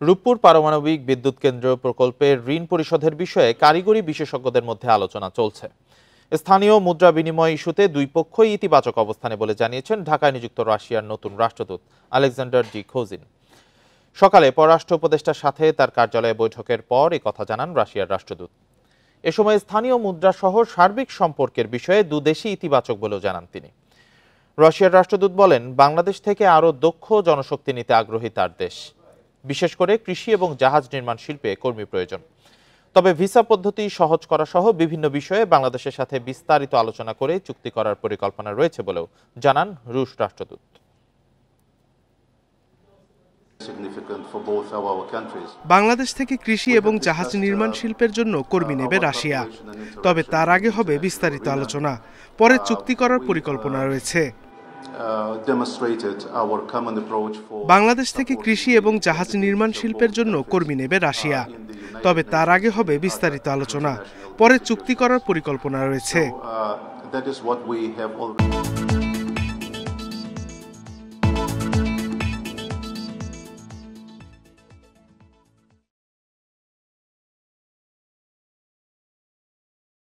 রূপপুর পারমাণবিক বিদ্যুৎ কেন্দ্র প্রকল্পের ঋণ পরিশোধের বিষয়ে কারিগরি বিশেষজ্ঞদের মধ্যে আলোচনা চলছে। স্থানীয় মুদ্রা বিনিময় ইস্যুতে দুই পক্ষই ইতিবাচক অবস্থানে বলে জানিয়েছেন ঢাকায় নিযুক্ত রাশিয়ার নতুন রাষ্ট্রদূত আলেকজান্ডার ডি খোজিন। সকালে পররাষ্ট্র উপদেষ্টার সাথে তার কার্যালয়ে বৈঠকের পর কথা জানান রাশিয়ার রাষ্ট্রদূত। এ সময় স্থানীয় মুদ্রা সহ সার্বিক সম্পর্কের বিষয়ে দুদেশই ইতিবাচক বলেও জানান তিনি। রাশিয়ার রাষ্ট্রদূত বলেন, বাংলাদেশ থেকে আরও দক্ষ জনশক্তি নিতে আগ্রহী তার দেশ, বিশেষ করে কৃষি এবং জাহাজ নির্মাণ শিল্পে কর্মী প্রয়োজন। তবে ভিসা পদ্ধতি সহজ করা সহ বিভিন্ন বিষয়ে বাংলাদেশের সাথে বিস্তারিত আলোচনা করে চুক্তি করার পরিকল্পনা রয়েছে বলেও জানান রুশ রাষ্ট্রদূত। বাংলাদেশ থেকে কৃষি এবং জাহাজ নির্মাণ শিল্পের জন্য কর্মী নেবে রাশিয়া। তবে তার আগে হবে বিস্তারিত আলোচনা, পরে চুক্তি করার পরিকল্পনা রয়েছে। বাংলাদেশ থেকে কৃষি এবং জাহাজ নির্মাণ শিল্পের জন্য কর্মী নেবে রাশিয়া। তবে তার আগে হবে বিস্তারিত আলোচনা, পরে চুক্তি করার পরিকল্পনা রয়েছে।